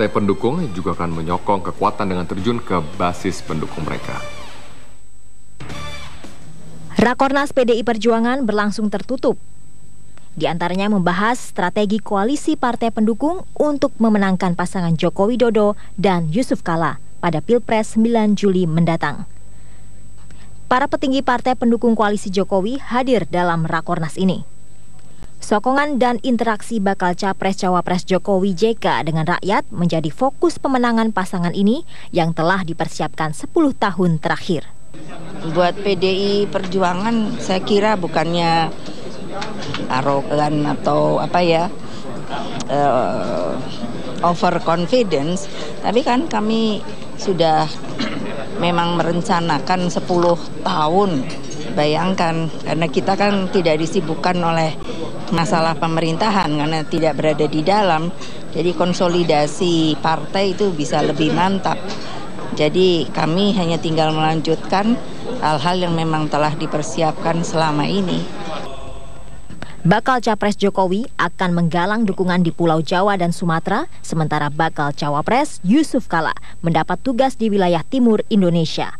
Partai pendukung juga akan menyokong kekuatan dengan terjun ke basis pendukung mereka. Rakornas PDI Perjuangan berlangsung tertutup. Di antaranya membahas strategi koalisi partai pendukung untuk memenangkan pasangan Joko Widodo dan Yusuf Kala pada Pilpres 9 Juli mendatang. Para petinggi partai pendukung koalisi Jokowi hadir dalam Rakornas ini. Sokongan dan interaksi bakal Capres-Cawapres Jokowi JK dengan rakyat menjadi fokus pemenangan pasangan ini yang telah dipersiapkan 10 tahun terakhir. Buat PDI Perjuangan saya kira bukannya arogan atau overconfidence, tapi kan kami sudah memang merencanakan 10 tahun. Bayangkan, karena kita kan tidak disibukkan oleh masalah pemerintahan karena tidak berada di dalam, jadi konsolidasi partai itu bisa lebih mantap. Jadi kami hanya tinggal melanjutkan hal-hal yang memang telah dipersiapkan selama ini. Bakal Capres Jokowi akan menggalang dukungan di Pulau Jawa dan Sumatera, sementara bakal Cawapres Yusuf Kala mendapat tugas di wilayah timur Indonesia.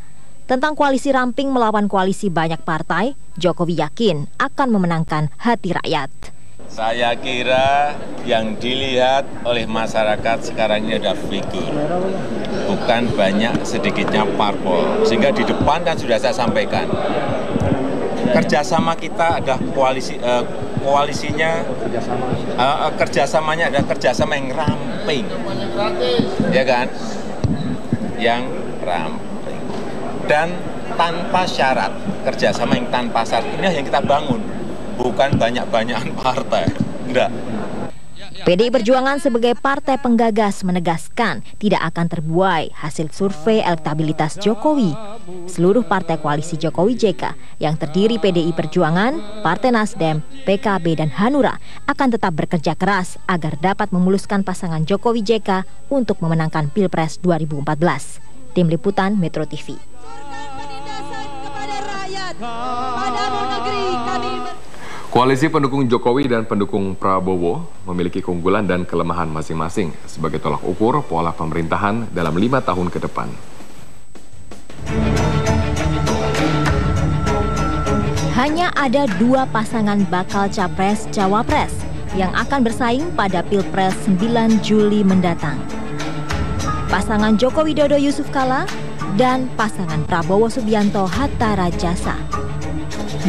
Tentang koalisi ramping melawan koalisi banyak partai, Jokowi yakin akan memenangkan hati rakyat. Saya kira yang dilihat oleh masyarakat sekarang ini adalah figur, bukan banyak sedikitnya parpol. Sehingga di depan kan sudah saya sampaikan, kerjasama kita adalah kerjasamanya adalah kerjasama yang ramping, ya kan? Yang ramping dan tanpa syarat, kerjasama yang tanpa syarat ini yang kita bangun, bukan banyak-banyakan partai, enggak. PDI Perjuangan sebagai partai penggagas menegaskan tidak akan terbuai hasil survei elektabilitas Jokowi. Seluruh partai koalisi Jokowi JK yang terdiri PDI Perjuangan, Partai Nasdem, PKB, dan Hanura akan tetap bekerja keras agar dapat memuluskan pasangan Jokowi JK untuk memenangkan Pilpres 2014. Tim Liputan Metro TV. Koalisi pendukung Jokowi dan pendukung Prabowo memiliki keunggulan dan kelemahan masing-masing sebagai tolak ukur pola pemerintahan dalam 5 tahun ke depan. Hanya ada 2 pasangan bakal Capres-Cawapres yang akan bersaing pada Pilpres 9 Juli mendatang. Pasangan Joko Widodo Yusuf Kala dan pasangan Prabowo Subianto Hatta Rajasa.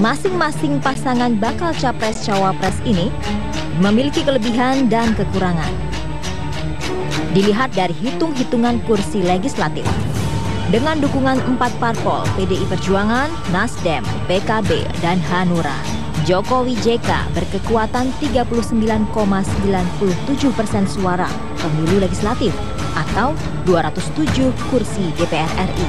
Masing-masing pasangan bakal Capres-Cawapres ini memiliki kelebihan dan kekurangan. Dilihat dari hitung-hitungan kursi legislatif. Dengan dukungan 4 parpol PDI Perjuangan, Nasdem, PKB, dan Hanura, Jokowi JK berkekuatan 39,97% suara pemilu legislatif atau 207 kursi DPR RI.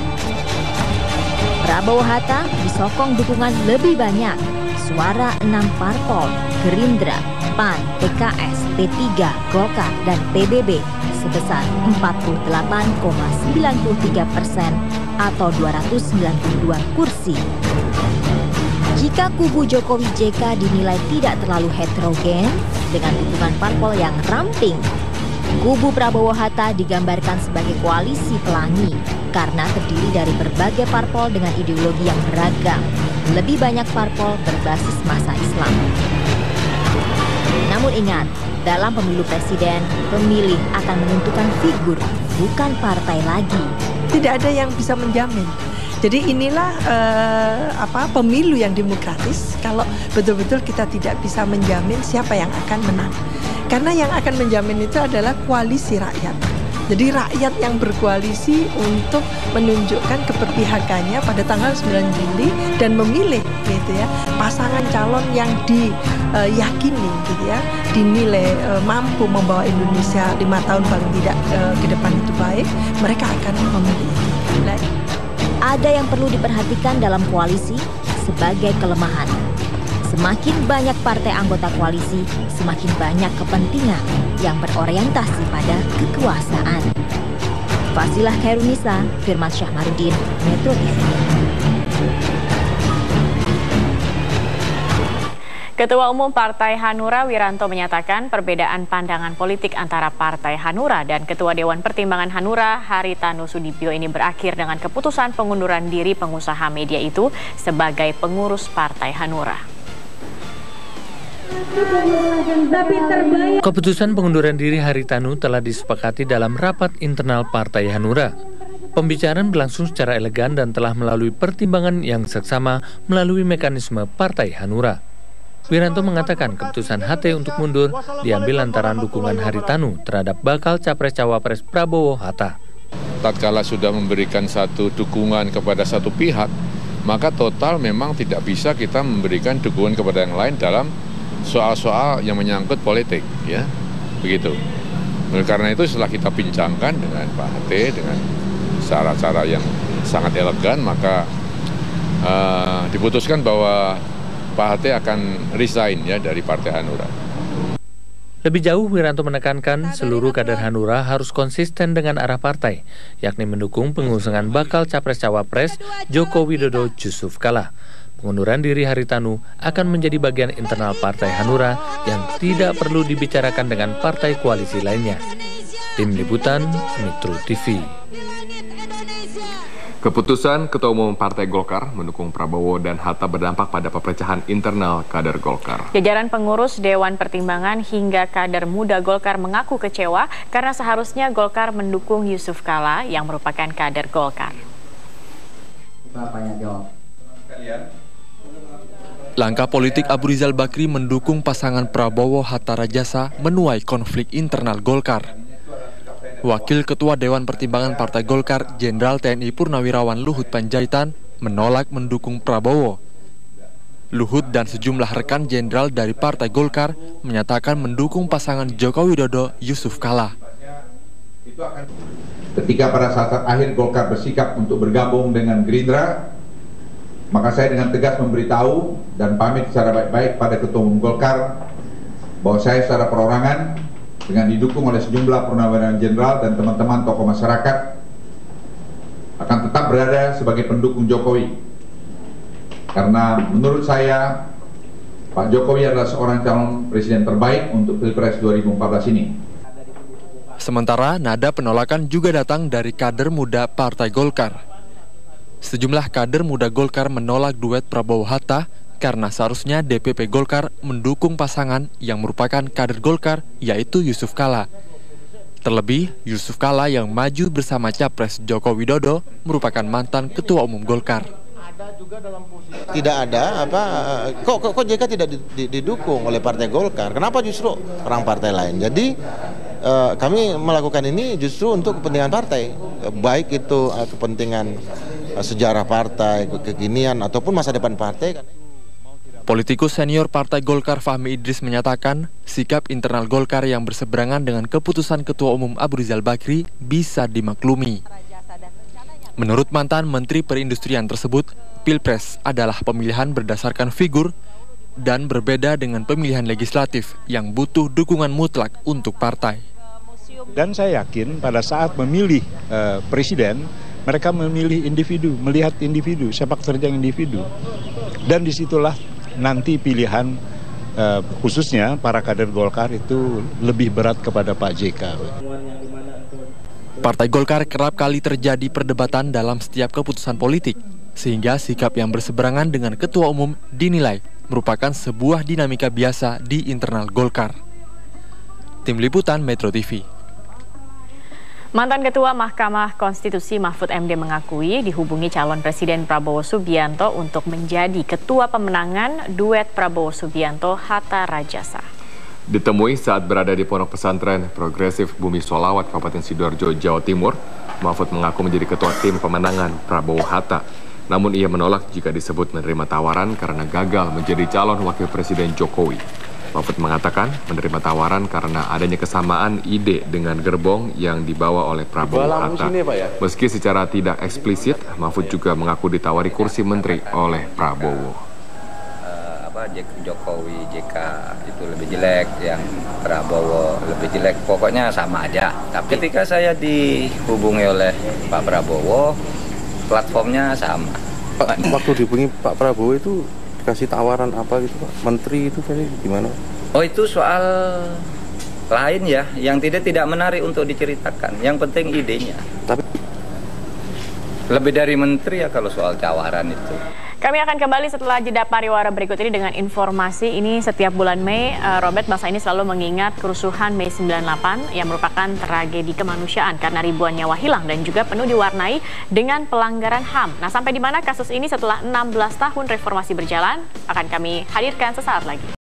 Prabowo Hatta disokong dukungan lebih banyak, suara 6 parpol, Gerindra, PAN, PKS, P3, Golkar, dan PBB sebesar 48,93% atau 292 kursi. Jika kubu Jokowi JK dinilai tidak terlalu heterogen dengan dukungan parpol yang ramping, kubu Prabowo Hatta digambarkan sebagai koalisi pelangi karena terdiri dari berbagai parpol dengan ideologi yang beragam. Lebih banyak parpol berbasis masa Islam. Namun ingat, dalam pemilu presiden, pemilih akan menentukan figur, bukan partai lagi. Tidak ada yang bisa menjamin. Jadi inilah pemilu yang demokratis kalau betul-betul kita tidak bisa menjamin siapa yang akan menang. Karena yang akan menjamin itu adalah koalisi rakyat. Jadi rakyat yang berkoalisi untuk menunjukkan keberpihakannya pada tanggal 9 Juli dan memilih gitu ya pasangan calon yang diyakini gitu ya dinilai mampu membawa Indonesia 5 tahun paling tidak ke depan itu baik, mereka akan memilih. Ada yang perlu diperhatikan dalam koalisi sebagai kelemahan. Semakin banyak partai anggota koalisi, semakin banyak kepentingan yang berorientasi pada kekuasaan. Fasilah Khairunisa, Firman Syahmarudin, Metro TV. Ketua Umum Partai Hanura Wiranto menyatakan perbedaan pandangan politik antara Partai Hanura dan Ketua Dewan Pertimbangan Hanura Haritanu Sudibyo ini berakhir dengan keputusan pengunduran diri pengusaha media itu sebagai pengurus Partai Hanura. Keputusan pengunduran diri Haritanu telah disepakati dalam rapat internal Partai Hanura. Pembicaraan berlangsung secara elegan dan telah melalui pertimbangan yang seksama melalui mekanisme Partai Hanura. Wiranto mengatakan keputusan HT untuk mundur diambil lantaran dukungan Haritanu terhadap bakal Capres-Cawapres Prabowo Hatta. Tatkala sudah memberikan satu dukungan kepada satu pihak, maka total memang tidak bisa kita memberikan dukungan kepada yang lain dalam soal-soal yang menyangkut politik, ya, begitu. Oleh karena itu setelah kita bincangkan dengan Pak HT dengan cara-cara yang sangat elegan, maka diputuskan bahwa Pak HT akan resign ya dari Partai Hanura. Lebih jauh, Wiranto menekankan seluruh kader Hanura harus konsisten dengan arah partai, yakni mendukung pengusungan bakal Capres-Cawapres Joko Widodo Yusuf Kala. Pengunduran diri Haritanu akan menjadi bagian internal Partai Hanura yang tidak perlu dibicarakan dengan partai koalisi lainnya. Tim Liputan, Metro TV. Keputusan Ketua Umum Partai Golkar mendukung Prabowo dan Hatta berdampak pada perpecahan internal kader Golkar. Jajaran pengurus Dewan Pertimbangan hingga kader muda Golkar mengaku kecewa karena seharusnya Golkar mendukung Yusuf Kala yang merupakan kader Golkar. Langkah politik Abu Rizal Bakri mendukung pasangan Prabowo Hatta Rajasa menuai konflik internal Golkar. Wakil Ketua Dewan Pertimbangan Partai Golkar, Jenderal TNI Purnawirawan Luhut Panjaitan, menolak mendukung Prabowo. Luhut dan sejumlah rekan jenderal dari Partai Golkar menyatakan mendukung pasangan Joko Widodo Yusuf Kala. Ketika pada saat akhir Golkar bersikap untuk bergabung dengan Gerindra, maka saya dengan tegas memberitahu dan pamit secara baik-baik pada Ketua Umum Golkar bahwa saya secara perorangan dengan didukung oleh sejumlah purnawirawan jenderal dan teman-teman tokoh masyarakat akan tetap berada sebagai pendukung Jokowi. Karena menurut saya Pak Jokowi adalah seorang calon presiden terbaik untuk Pilpres 2014 ini. Sementara nada penolakan juga datang dari kader muda Partai Golkar. Sejumlah kader muda Golkar menolak duet Prabowo Hatta karena seharusnya DPP Golkar mendukung pasangan yang merupakan kader Golkar, yaitu Yusuf Kala. Terlebih, Yusuf Kala yang maju bersama Capres Joko Widodo merupakan mantan Ketua Umum Golkar. Tidak ada kok JK tidak didukung oleh Partai Golkar. Kenapa justru orang partai lain? Jadi kami melakukan ini justru untuk kepentingan partai, baik itu kepentingan sejarah partai, kekinian ataupun masa depan partai. Politikus senior Partai Golkar Fahmi Idris menyatakan sikap internal Golkar yang berseberangan dengan keputusan Ketua Umum Abu Rizal Bakri bisa dimaklumi. Menurut mantan Menteri Perindustrian tersebut, Pilpres adalah pemilihan berdasarkan figur dan berbeda dengan pemilihan legislatif yang butuh dukungan mutlak untuk partai. Dan saya yakin pada saat memilih presiden, mereka memilih individu, melihat individu, sepak terjang individu. Dan disitulah nanti pilihan khususnya para kader Golkar itu lebih berat kepada Pak JK. Partai Golkar kerap kali terjadi perdebatan dalam setiap keputusan politik, sehingga sikap yang berseberangan dengan Ketua Umum dinilai merupakan sebuah dinamika biasa di internal Golkar. Tim Liputan Metro TV. Mantan Ketua Mahkamah Konstitusi Mahfud MD mengakui dihubungi calon Presiden Prabowo Subianto untuk menjadi ketua pemenangan duet Prabowo Subianto Hatta Rajasa. Ditemui saat berada di Pondok Pesantren Progresif Bumi Sholawat, Kabupaten Sidoarjo, Jawa Timur, Mahfud mengaku menjadi ketua tim pemenangan Prabowo Hatta. Namun ia menolak jika disebut menerima tawaran karena gagal menjadi calon wakil Presiden Jokowi. Mahfud mengatakan menerima tawaran karena adanya kesamaan ide dengan gerbong yang dibawa oleh Prabowo Hatta. Meski secara tidak eksplisit, Mahfud juga mengaku ditawari kursi menteri oleh Prabowo. Jokowi JK itu lebih jelek, yang Prabowo lebih jelek, pokoknya sama aja. Tapi ketika saya dihubungi oleh Pak Prabowo, platformnya sama. Waktu dihubungi Pak Prabowo itu kasih tawaran apa gitu Pak? Menteri itu tadi gimana? Oh itu soal lain ya, yang tidak menarik untuk diceritakan. Yang penting idenya. Tapi lebih dari menteri ya kalau soal tawaran itu. Kami akan kembali setelah jeda pariwara berikut ini dengan informasi ini. Setiap bulan Mei, Robert, bangsa ini selalu mengingat kerusuhan Mei 98 yang merupakan tragedi kemanusiaan karena ribuan nyawa hilang dan juga penuh diwarnai dengan pelanggaran HAM. Nah, sampai di mana kasus ini setelah 16 tahun reformasi berjalan akan kami hadirkan sesaat lagi.